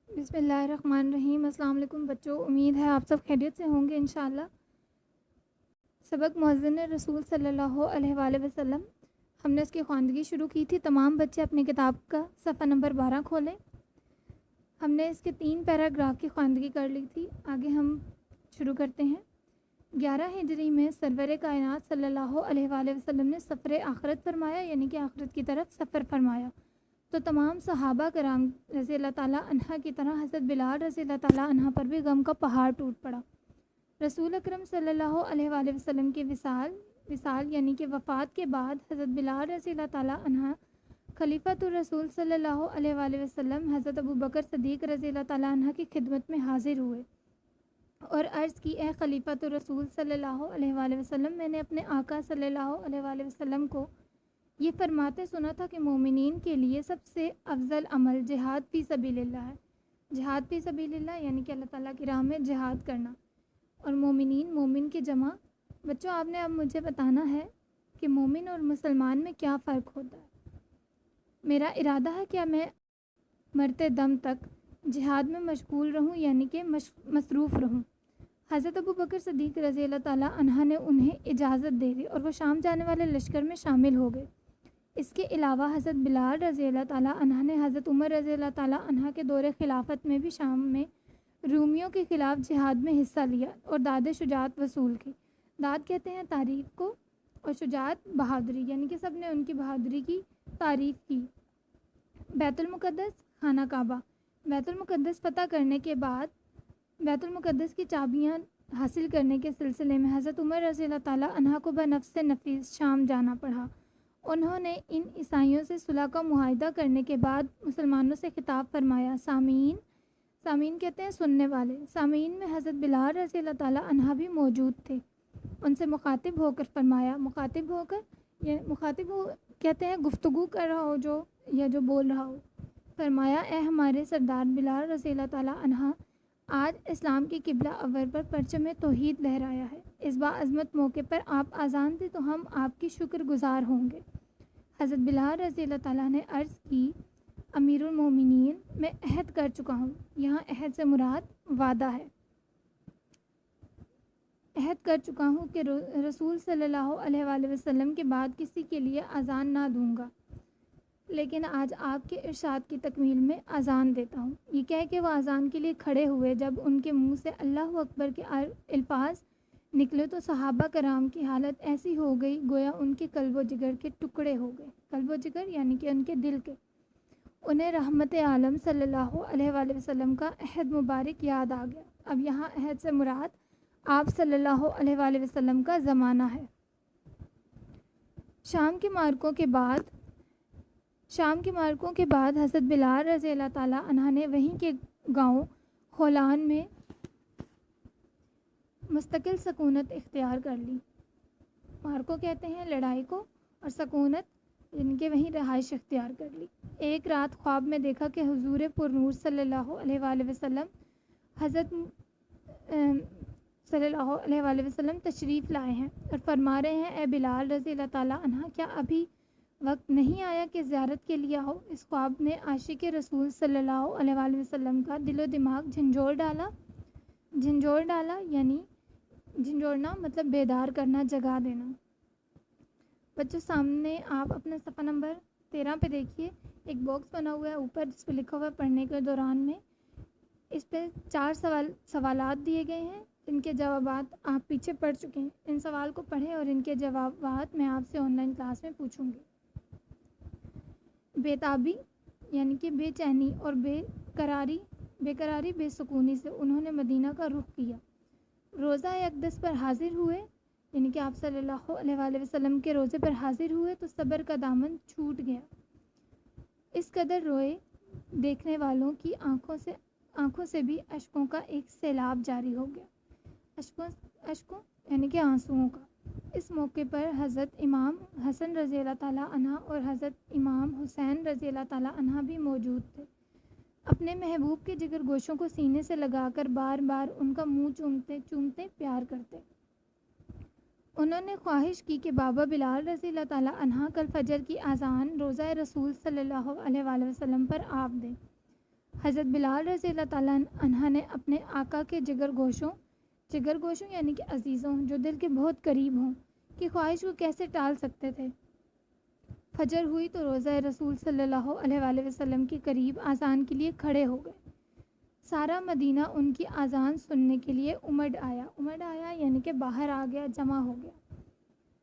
بسم اللہ الرحمن الرحیم۔ السلام علیکم بچوں، امید ہے آپ سب خیریت سے ہوں گے انشاءاللہ۔ سبق مؤذن رسول صلی اللہ علیہ وآلہ وسلم، ہم نے اس کی خواندگی شروع کی تھی۔ تمام بچے اپنی کتاب کا صفحہ نمبر 12 کھولیں۔ ہم نے اس کے 3 پیراگراف کی خواندگی کر لی تھی۔ آگے ہم شروع کرتے ہیں۔ 11 ہجری میں سرور کائنات صلی اللہ علیہ وآلہ وسلم نے سفر آخرت فرمایا، یعنی کہ آخرت کی طرف سفر فرمایا، تو تمام صحابہ کرام رضی اللہ تعالیٰ عنہ کی طرح حضرت بلال رضی اللہ تعالیٰ عنہ پر بھی غم کا پہاڑ ٹوٹ پڑا۔ رسول اکرم صلی اللہ علیہ وآلہ وسلم کے وصال یعنی کہ وفات کے بعد حضرت بلال رضی اللہ تعالیٰ عنہ خلیفۃ الرسول صلی اللہ علیہ وآلہ وسلم حضرت ابو بکر صدیق رضی اللہ تعالیٰ عنہ کی خدمت میں حاضر ہوئے اور عرض کی، اے خلیفۃ الرسول صلی اللہ علیہ وآلہ وسلم، میں نے اپنے آقا صلی اللہ علیہ وآلہ وسلم کو یہ فرماتے سنا تھا کہ مومنین کے لیے سب سے افضل عمل جہاد فی سبیل اللہ ہے۔ جہاد فی سبیل اللہ یعنی کہ اللہ تعالیٰ کی راہ میں جہاد کرنا، اور مومن کی جمع۔ بچوں، آپ نے اب مجھے بتانا ہے کہ مومن اور مسلمان میں کیا فرق ہوتا ہے۔ میرا ارادہ ہے کہ میں مرتے دم تک جہاد میں مشغول رہوں، یعنی کہ مصروف رہوں۔ حضرت ابو بکر صدیق رضی اللہ تعالیٰ عنہ نے انہیں اجازت دے دی اور وہ شام جانے والے لشکر میں شامل ہو گئے۔ اس کے علاوہ حضرت بلال رضی اللہ تعالیٰ عنہ نے حضرت عمر رضی اللہ تعالیٰ عنہ کے دور خلافت میں بھی شام میں رومیوں کے خلاف جہاد میں حصہ لیا اور داد شجاعت وصول کی۔ داد کہتے ہیں تعریف کو، اور شجاعت بہادری، یعنی کہ سب نے ان کی بہادری کی تعریف کی۔ بیت المقدس، خانہ کعبہ۔ بیت المقدس فتح کرنے کے بعد بیت المقدس کی چابیاں حاصل کرنے کے سلسلے میں حضرت عمر رضی اللہ تعالیٰ عنہ کو بنفس نفیس شام جانا پڑا۔ انہوں نے ان عیسائیوں سے صلح کا معاہدہ کرنے کے بعد مسلمانوں سے خطاب فرمایا۔ سامعین کہتے ہیں سننے والے۔ سامعین میں حضرت بلال رضی اللہ تعالیٰ عنہ بھی موجود تھے۔ ان سے مخاطب ہو کر فرمایا، کہتے ہیں گفتگو کر رہا ہو جو بول رہا ہو، فرمایا، اے ہمارے سردار بلال رضی اللہ تعالیٰ عنہ، آج اسلام کی قبلہ اول پر پرچم توحید لہرایا ہے۔ اس باعظمت موقع پر آپ آزان دیں تو ہم آپ کی شکر گزار ہوں گے۔ حضرت بلال رضی اللہ تعالیٰ نے عرض کی، امیر المومنین، میں عہد کر چکا ہوں۔ یہاں عہد سے مراد وعدہ ہے۔ عہد کر چکا ہوں کہ رسول صلی اللہ علیہ وآلہ وسلم کے بعد کسی کے لیے اذان نہ دوں گا، لیکن آج آپ کے ارشاد کی تکمیل میں اذان دیتا ہوں۔ یہ کہہ کے وہ اذان کے لیے کھڑے ہوئے۔ جب ان کے منہ سے اللہ اکبر کے الفاظ نکلے تو صحابہ کرام کی حالت ایسی ہو گئی گویا ان کے قلب و جگر کے ٹکڑے ہو گئے۔ قلب و جگر یعنی کہ ان کے دل کے۔ انہیں رحمت عالم صلی اللہ علیہ وآلہ وسلم کا عہد مبارک یاد آ گیا۔ اب یہاں عہد سے مراد آپ صلی اللہ علیہ وآلہ وسلم کا زمانہ ہے۔ شام کے مارکوں کے بعد حضرت بلال رضی اللہ تعالیٰ عنہ نے وہیں کے گاؤں خولان میں مستقل سکونت اختیار کر لی۔ مارکوں کہتے ہیں لڑائی کو، اور سکونت یعنی کہ وہیں رہائش اختیار کر لی۔ ایک رات خواب میں دیکھا کہ حضور پرنور صلی اللہ علیہ وآلہ وسلم صلی اللہ علیہ وآلہ وسلم تشریف لائے ہیں اور فرما رہے ہیں، اے بلال رضی اللہ تعالیٰ عنہ، کیا ابھی وقت نہیں آیا کہ زیارت کے لیے آؤ؟ اس خواب نے عاشق رسول صلی اللہ علیہ وآلہ وسلم کا دل و دماغ جھنجھوڑ ڈالا یعنی جھنجھوڑنا مطلب بیدار کرنا، جگا دینا۔ بچوں، سامنے آپ اپنا صفحہ نمبر 13 پہ دیکھیے، ایک باکس بنا ہوا ہے اوپر جس پہ لکھا ہوا ہے پڑھنے کے دوران میں۔ اس پہ 4 سوالات دیے گئے ہیں جن کے جوابات آپ پیچھے پڑھ چکے ہیں۔ ان سوال کو پڑھیں اور ان کے جوابات میں آپ سے آن لائن کلاس میں پوچھوں گی۔ بے-تابی یعنی کہ بے چینی اور بے قراری بے سکونی سے انہوں نے مدینہ کا رخ کیا۔ روزہ اقدس پر حاضر ہوئے، یعنی کہ آپ صلی اللہ علیہ وآلہ وسلم کے روزے پر حاضر ہوئے تو صبر کا دامن چھوٹ گیا۔ اس قدر روئے، دیکھنے والوں کی آنکھوں سے بھی اشکوں کا ایک سیلاب جاری ہو گیا۔ اشکوں یعنی کہ آنسوؤں کا۔ اس موقع پر حضرت امام حسن رضی اللہ تعالیٰ عنہ اور حضرت امام حسین رضی اللہ تعالیٰ عنہ بھی موجود تھے۔ اپنے محبوب کے جگر گوشوں کو سینے سے لگا کر بار بار ان کا منہ چومتے پیار کرتے۔ انہوں نے خواہش کی کہ بابا بلال رضی اللہ تعالیٰ عنہ کل فجر کی اذان روضہ رسول صلی اللہ علیہ وآلہ وسلم پر آپ دیں۔ حضرت بلال رضی اللہ تعالیٰ عنہ نے اپنے آقا کے جگر گوشوں یعنی کہ عزیزوں جو دل کے بہت قریب ہوں کی خواہش کو کیسے ٹال سکتے تھے۔ فجر ہوئی تو روضہ رسول صلی اللہ علیہ وآلہ وسلم کے قریب اذان کے لیے کھڑے ہو گئے۔ سارا مدینہ ان کی اذان سننے کے لیے امڑ آیا یعنی کہ باہر آ گیا، جمع ہو گیا۔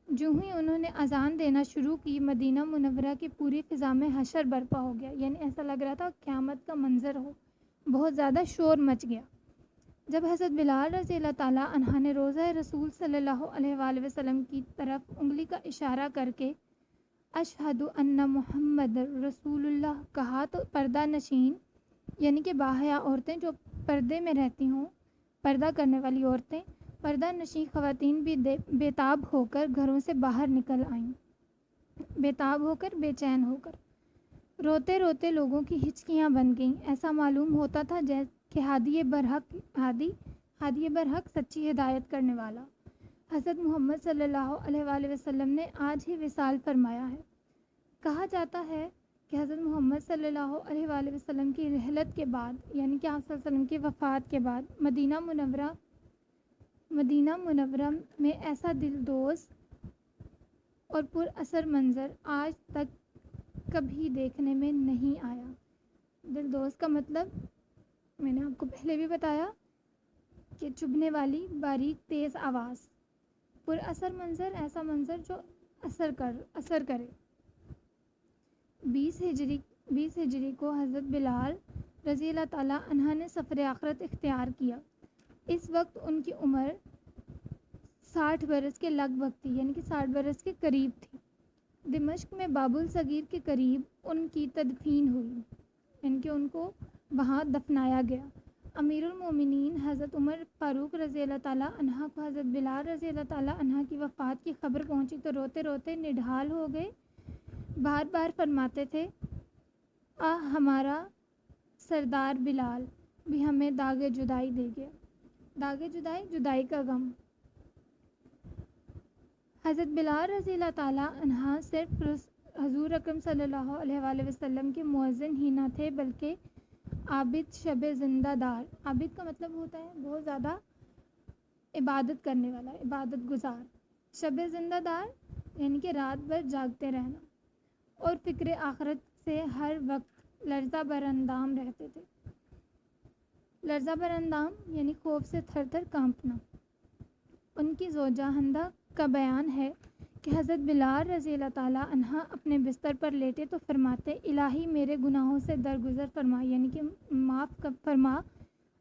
جو ہی انہوں نے اذان دینا شروع کی، مدینہ منورہ کی پوری فضا میں حشر برپا ہو گیا، یعنی ایسا لگ رہا تھا قیامت کا منظر ہو، بہت زیادہ شور مچ گیا۔ جب حضرت بلال رضی اللہ تعالیٰ عنہ نے روضہ رسول صلی اللہ علیہ وآلہ وسلم کی طرف انگلی کا اشارہ کر کے اشہد ان محمد رسول اللہ کہا تو پردہ نشین یعنی کہ باحیا عورتیں جو پردے میں رہتی ہوں، پردہ کرنے والی عورتیں، پردہ نشین خواتین بھی بےتاب ہو کر گھروں سے باہر نکل آئیں، بےتاب ہو کر، بے چین ہو کر، روتے روتے لوگوں کی ہچکیاں بن گئیں۔ ایسا معلوم ہوتا تھا جیسے کہ ہادی برحق سچی ہدایت کرنے والا حضرت محمد صلی اللہ علیہ وآلہ وسلم نے آج ہی وصال فرمایا ہے۔ کہا جاتا ہے کہ حضرت محمد صلی اللہ علیہ وآلہ وسلم کی رحلت کے بعد یعنی کہ آپ صلی اللہ علیہ وسلم کی وفات کے بعد مدینہ منورہ میں ایسا دلدوز اور پر اثر منظر آج تک کبھی دیکھنے میں نہیں آیا۔ دلدوز کا مطلب میں نے آپ کو پہلے بھی بتایا کہ چبھنے والی باریک تیز آواز، پر اثر منظر ایسا منظر جو اثر کرے۔ 20 ہجری کو حضرت بلال رضی اللہ تعالیٰ عنہ نے سفر آخرت اختیار کیا۔ اس وقت ان کی عمر 60 برس کے لگ بھگ تھی، یعنی کہ 60 برس کے قریب تھی۔ دمشق میں باب الصغیر کے قریب ان کی تدفین ہوئی، یعنی کہ ان کو وہاں دفنایا گیا۔ امیر المومنین حضرت عمر فاروق رضی اللہ تعالیٰ عنہ کو حضرت بلال رضی اللہ تعالیٰ عنہ کی وفات کی خبر پہنچی تو روتے روتے نڈھال ہو گئے، بار بار فرماتے تھے ہمارا سردار بلال بھی ہمیں داغ جدائی دے گیا۔ داغ جدائی کا غم۔ حضرت بلال رضی اللہ تعالیٰ عنہ صرف حضور اکرم صلی اللہ علیہ وآلہ وسلم کے مؤذن ہی نہ تھے بلکہ عابد شب زندہ دار۔ عابد کا مطلب ہوتا ہے بہت زیادہ عبادت کرنے والا، عبادت گزار۔ شب زندہ دار یعنی کہ رات بھر جاگتے رہنا اور فکر آخرت سے ہر وقت لرزہ براندام رہتے تھے۔ لرزہ براندام یعنی خوف سے تھر تھر کانپنا۔ ان کی زوجہ حمدہ کا بیان ہے کہ حضرت بلال رضی اللہ تعالیٰ عنہ اپنے بستر پر لیٹے تو فرماتے الہی میرے گناہوں سے درگزر فرما، یعنی کہ معاف فرما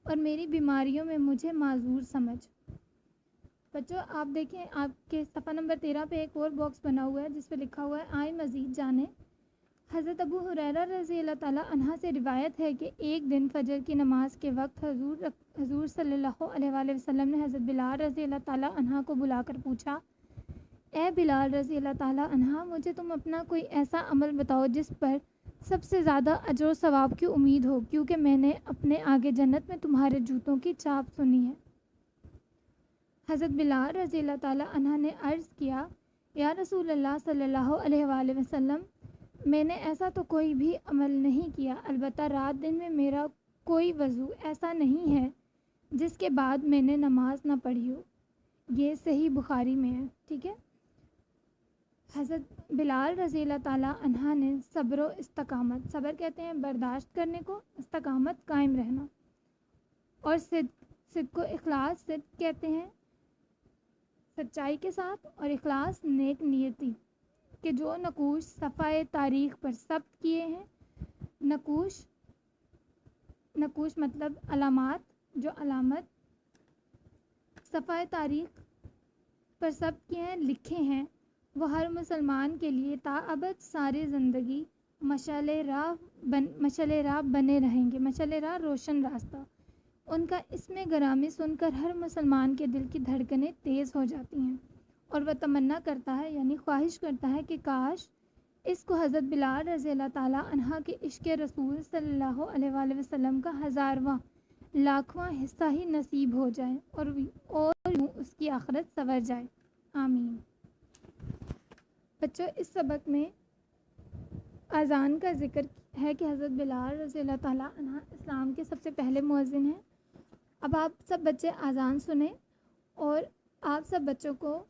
اور میری بیماریوں میں مجھے معذور سمجھ۔ بچوں آپ دیکھیں آپ کے صفحہ نمبر 13 پہ ایک اور باکس بنا ہوا ہے جس پہ لکھا ہوا ہے آئیں مزید جانیں۔ حضرت ابو ہریرہ رضی اللہ تعالیٰ عنہ سے روایت ہے کہ ایک دن فجر کی نماز کے وقت حضور صلی اللہ علیہ وآلہ وسلم نے حضرت بلال رضی اللہ تعالیٰ عنہ کو بلا کر پوچھا، اے بلال رضی اللہ تعالیٰ عنہ مجھے تم اپنا کوئی ایسا عمل بتاؤ جس پر سب سے زیادہ اجر و ثواب کی امید ہو، کیونکہ میں نے اپنے آگے جنت میں تمہارے جوتوں کی چاپ سنی ہے۔ حضرت بلال رضی اللہ تعالیٰ عنہ نے عرض کیا، یا رسول اللہ صلی اللہ علیہ وآلہ وسلم میں نے ایسا تو کوئی بھی عمل نہیں کیا، البتہ رات دن میں میرا کوئی وضو ایسا نہیں ہے جس کے بعد میں نے نماز نہ پڑھی ہو۔ یہ صحیح بخاری میں ہے، ٹھیک ہے۔ حضرت بلال رضی اللہ تعالیٰ عنہ نے صبر و استقامت، صبر کہتے ہیں برداشت کرنے کو، استقامت قائم رہنا، اور صدق و اخلاص، صدق کہتے ہیں سچائی کے ساتھ، اور اخلاص نیک نیتی کہ جو نقوش صفحہ تاریخ پر ثبت کیے ہیں۔ نقوش مطلب علامات، جو علامت صفحہ تاریخ پر ثبت کیے ہیں، لکھے ہیں، وہ ہر مسلمان کے لیے تاابد ساری زندگی مشعل راہ بنے رہیں گے، مشعل راہ روشن راستہ۔ ان کا اسم گرامی سن کر ہر مسلمان کے دل کی دھڑکنیں تیز ہو جاتی ہیں اور وہ تمنا کرتا ہے، یعنی خواہش کرتا ہے کہ کاش اس کو حضرت بلال رضی اللہ تعالیٰ عنہ کے عشق رسول صلی اللہ علیہ وآلہ وسلم کا 1000واں لاکھواں حصہ ہی نصیب ہو جائے اور یوں اس کی آخرت سنور جائے، آمین۔ بچوں اس سبق میں اذان کا ذکر ہے کہ حضرت بلال رضی اللہ تعالیٰ عنہ اسلام کے سب سے پہلے مؤذن ہیں۔ اب آپ سب بچے اذان سنیں، اور آپ سب بچوں کو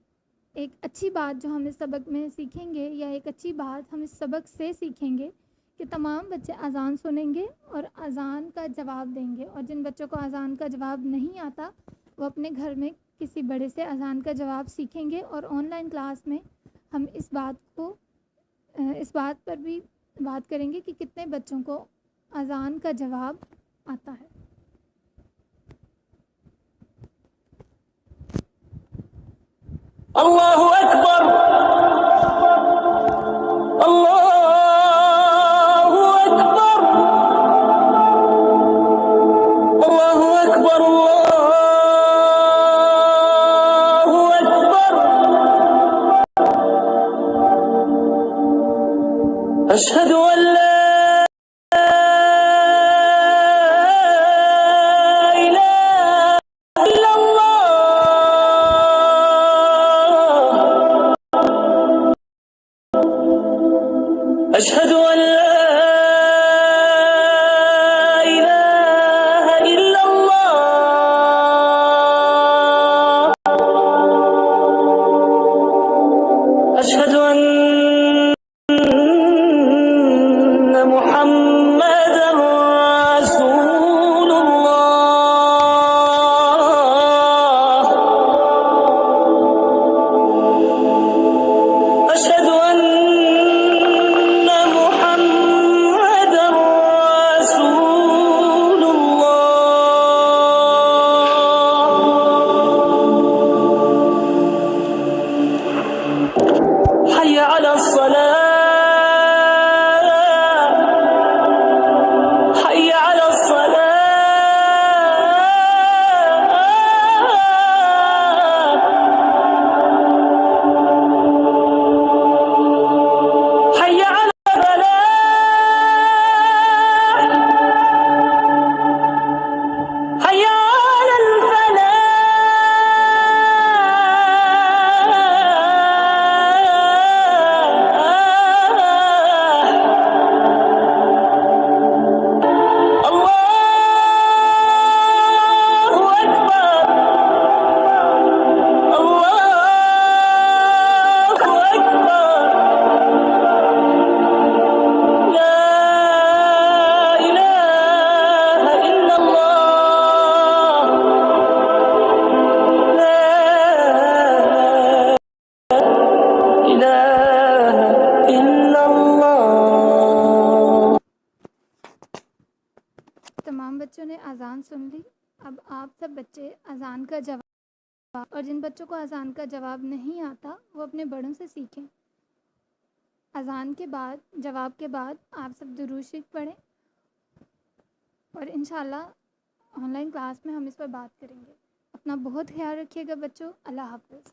ایک اچھی بات جو ہم اس سبق میں سیکھیں گے، یا ایک اچھی بات ہم اس سبق سے سیکھیں گے، کہ تمام بچے اذان سنیں گے اور اذان کا جواب دیں گے، اور جن بچوں کو اذان کا جواب نہیں آتا وہ اپنے گھر میں کسی بڑے سے اذان کا جواب سیکھیں گے، اور آن لائن کلاس میں ہم اس بات پر بھی بات کریں گے کہ کتنے بچوں کو اذان کا جواب آتا ہے۔ اللہ اکبر، اللہ اکبر، اللہ اکبر، اللہ اکبر، اشہد ان لا أشهد أن لا إله إلا الله، أشهد أن محمدا رسول الله، أشهد أن محمدا رسول الله، حي على الصلاة، حي على الصلاة، حي على الفلاح، حي على الفلاح، الله أكبر، الله أكبر، لا إله إلا الله، لا إله إلا الله۔ تمام بچوں نے اذان سن لی۔ اب آپ سب بچے اذان کا جواب، اور جن بچوں کو اذان کا جواب نہیں آتا وہ اپنے بڑوں سے سیکھیں۔ اذان کے بعد، جواب کے بعد آپ سب درود شریف پڑھیں، اور انشاءاللہ آن لائن کلاس میں ہم اس پر بات کریں گے۔ اپنا بہت خیال رکھیے گا بچوں۔ اللہ حافظ۔